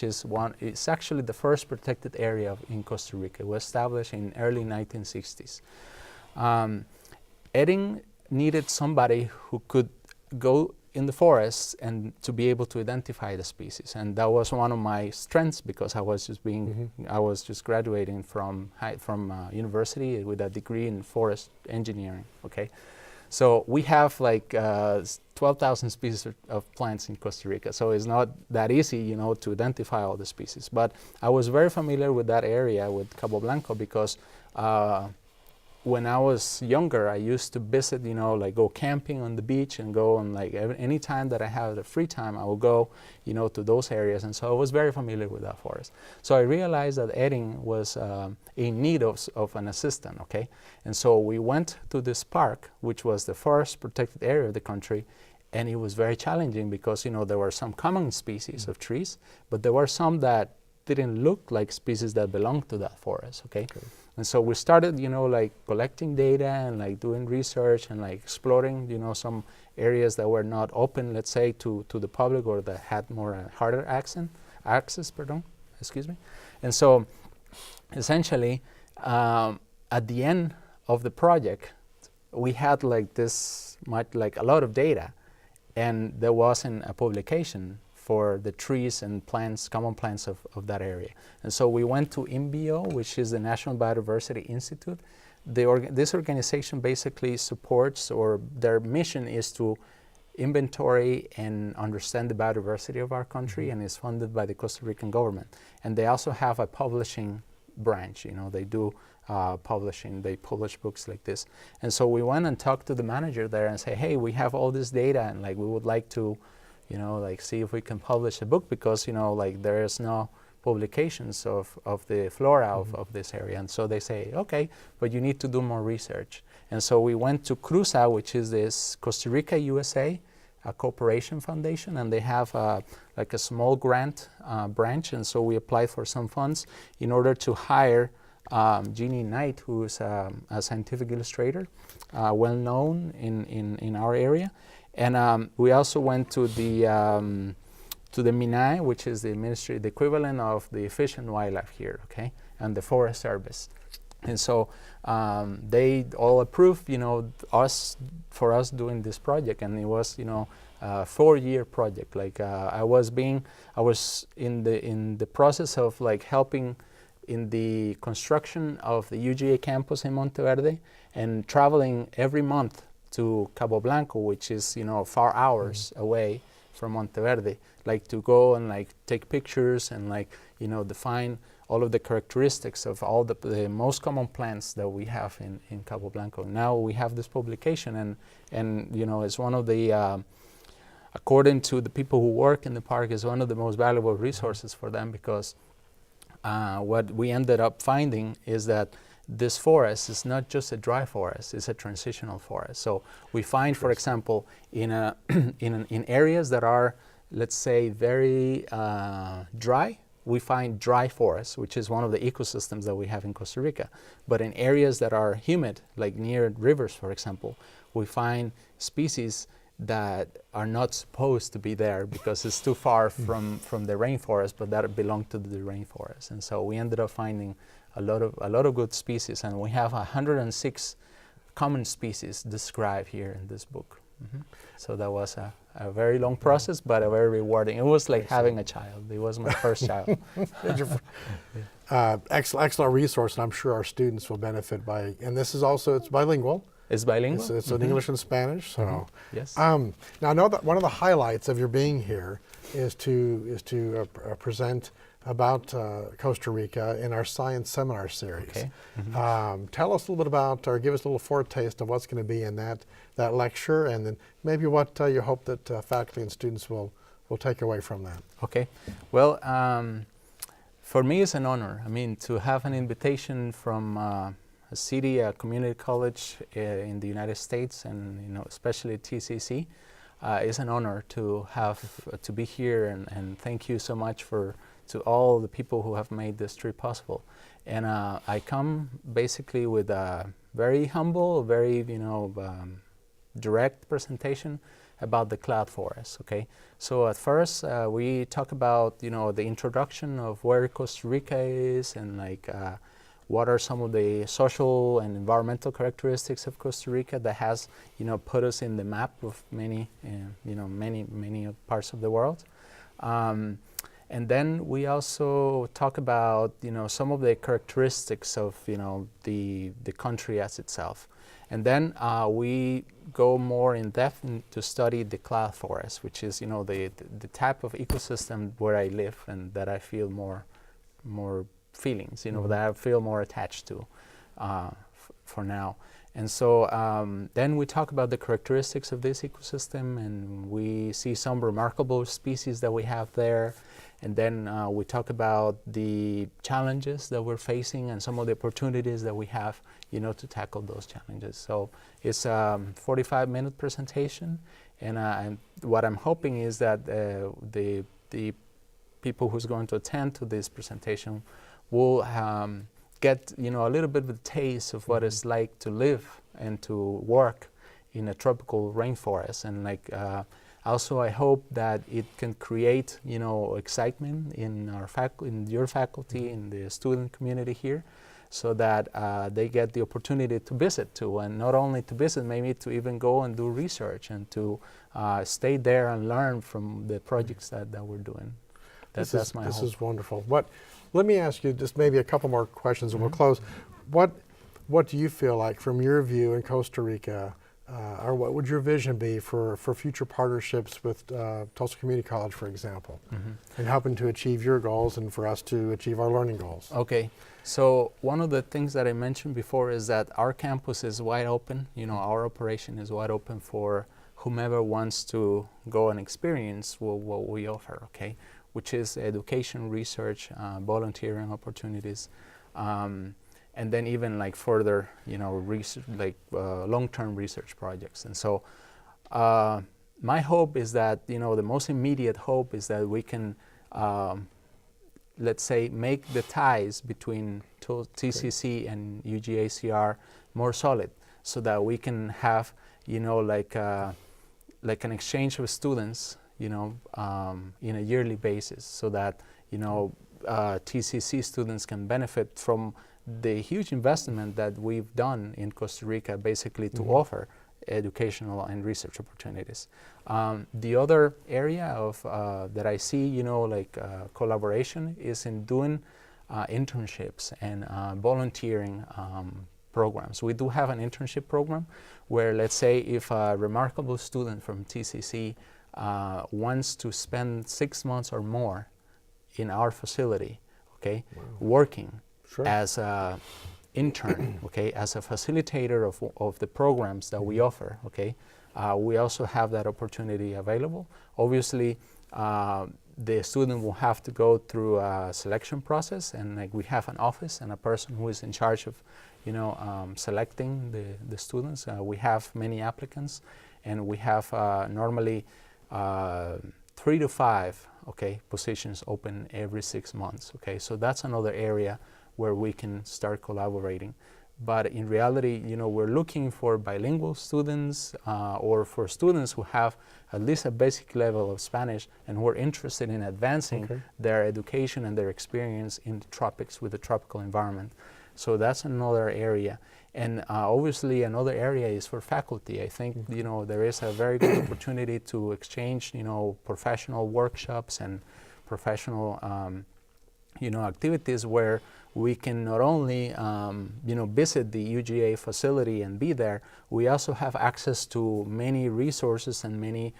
It's actually the first protected area in Costa Rica. It was established in early 1960s. EDIN needed somebody who could go in the forests and to be able to identify the species, and that was one of my strengths because I was just graduating from university with a degree in forest engineering. Okay, so we have like 12,000 species of plants in Costa Rica, so it's not that easy, you know, to identify all the species. But I was very familiar with that area, with Cabo Blanco, because when I was younger, I used to visit, you know, like go camping on the beach and go on like any time that I had the free time, I would go, you know, to those areas. And so I was very familiar with that forest. So I realized that EDIN was in need of an assistant, okay? And so we went to this park, which was the first protected area of the country, and it was very challenging because, you know, there were some common species of trees, but there were some that didn't look like species that belonged to that forest, okay? And so we started, you know, like collecting data and like doing research and like exploring, you know, some areas that were not open, let's say, to the public, or that had more harder access, excuse me. And so essentially, at the end of the project, we had like a lot of data, and there wasn't a publication for the trees and plants, common plants of that area. And so we went to INBIO, which is the National Biodiversity Institute. This organization basically supports, or their mission is to inventory and understand the biodiversity of our country, and is funded by the Costa Rican government. And they also have a publishing branch, you know, they do publishing, they publish books like this. And so we went and talked to the manager there and say, hey, we have all this data, and like we would like to, you know, like see if we can publish a book, because, you know, like there is no publications of the flora of this area. And so they say, okay, but you need to do more research. And so we went to CRUSA, which is this Costa Rica USA, a cooperation foundation, and they have like a small grant branch. And so we applied for some funds in order to hire Jeannie Knight, who is a scientific illustrator, well known in our area. And we also went to the MINAE, which is the ministry, the equivalent of the Fish and Wildlife here, okay, and the Forest Service. And so they all approved, you know, for us doing this project, and it was, you know, a 4-year project. Like I was in the process of like helping in the construction of the UGA campus in Monteverde, and traveling every month to Cabo Blanco, which is, you know, 4 hours away from Monteverde, like to go and like take pictures and like, you know, define all of the characteristics of all the most common plants that we have in Cabo Blanco. Now we have this publication, and you know, it's one of the, according to the people who work in the park, is one of the most valuable resources for them, because what we ended up finding is that this forest is not just a dry forest, it's a transitional forest. So we find, for example, in areas that are, let's say, very dry, we find dry forests, which is one of the ecosystems that we have in Costa Rica. But in areas that are humid, like near rivers, for example, we find species that are not supposed to be there because it's too far from the rainforest, but that belong to the rainforest. And so we ended up finding a lot of good species, and we have 106 common species described here in this book. So that was a very long process, but a very rewarding. It was like having a child. It was my first child. Excellent resource, and I'm sure our students will benefit by. And this is also, it's bilingual. It's bilingual. It's in English and Spanish. So yes. Now I know that one of the highlights of your being here is to present about Costa Rica in our science seminar series. Okay. Tell us a little bit about, or give us a little foretaste of what's going to be in that lecture, and then maybe what you hope that faculty and students will take away from that. Okay. Well, for me it's an honor. I mean, to have an invitation from a city, a community college in the United States, and you know, especially TCC, is an honor to have to be here, and thank you so much to all the people who have made this trip possible. And I come basically with a very humble, very direct presentation, about the cloud forest, okay? So at first, we talk about, the introduction of where Costa Rica is and like what are some of the social and environmental characteristics of Costa Rica that has, put us in the map of many, many parts of the world. And then we also talk about, some of the characteristics of, the country as itself. And then we go more in depth to study the cloud forest, which is, the type of ecosystem where I live and that I feel more feelings, that I feel more attached to for now. And so then we talk about the characteristics of this ecosystem, and we see some remarkable species that we have there. And then we talk about the challenges that we're facing and some of the opportunities that we have, to tackle those challenges. So it's a 45-minute presentation, and what I'm hoping is that the people who's going to attend to this presentation will get, a little bit of a taste of what it's like to live and to work in a tropical rainforest. And like, also I hope that it can create, excitement in in your faculty, in the student community here, so that they get the opportunity to visit too, and not only to visit, maybe to even go and do research and to stay there and learn from the projects that we're doing. That's my hope. This is wonderful. Let me ask you just maybe a couple more questions and we'll close. What do you feel like, from your view in Costa Rica, or what would your vision be for future partnerships with Tulsa Community College, for example, and helping to achieve your goals and for us to achieve our learning goals? Okay, so one of the things that I mentioned before is that our campus is wide open. Our operation is wide open for whomever wants to go and experience what we offer, okay? Which is education, research, volunteering opportunities, and then even like further, research, like long-term research projects. And so my hope is that, the most immediate hope is that we can, let's say, make the ties between TCC and UGA-CR more solid, so that we can have, like an exchange of students, in a yearly basis, so that, TCC students can benefit from the huge investment that we've done in Costa Rica, basically to offer educational and research opportunities. The other area of that I see, collaboration is in doing internships and volunteering programs. We do have an internship program where, let's say, if a remarkable student from TCC wants to spend 6 months or more in our facility, okay, working as an intern, okay, as a facilitator of the programs that we offer, okay, we also have that opportunity available. Obviously, the student will have to go through a selection process, and like we have an office and a person who is in charge of, selecting the students. We have many applicants, and we have normally 3 to 5 positions open every 6 months. Okay, so that's another area where we can start collaborating. But in reality, we're looking for bilingual students or for students who have at least a basic level of Spanish and who are interested in advancing their education and their experience in the tropics with the tropical environment. So that's another area. And obviously another area is for faculty. I think, there is a very good opportunity to exchange, professional workshops and professional, activities where we can not only, visit the UGA facility and be there, we also have access to many resources and many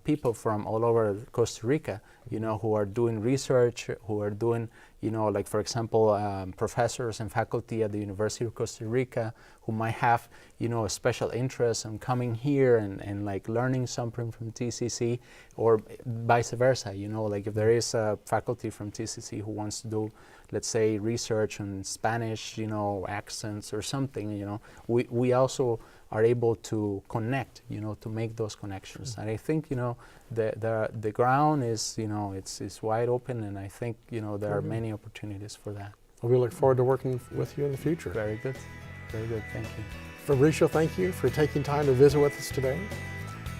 people from all over Costa Rica, who are doing research, who are doing, like for example, professors and faculty at the University of Costa Rica who might have, a special interest in coming here and like learning something from TCC, or vice versa, like if there is a faculty from TCC who wants to do, let's say, research on Spanish, accents or something, we also are able to connect, to make those connections. And I think, the ground is, it's wide open, and I think, there are many opportunities for that. Well, we look forward to working with you in the future. Very good. Very good. Thank you. Fabricio, thank you for taking time to visit with us today.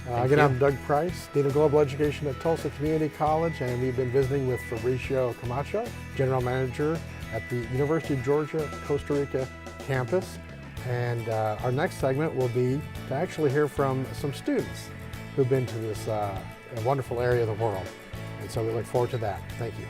Again, you. I'm Doug Price, Dean of Global Education at Tulsa Community College, and we've been visiting with Fabricio Camacho, General Manager at the University of Georgia, Costa Rica campus. And our next segment will be to actually hear from some students who've been to this wonderful area of the world. And so we look forward to that. Thank you.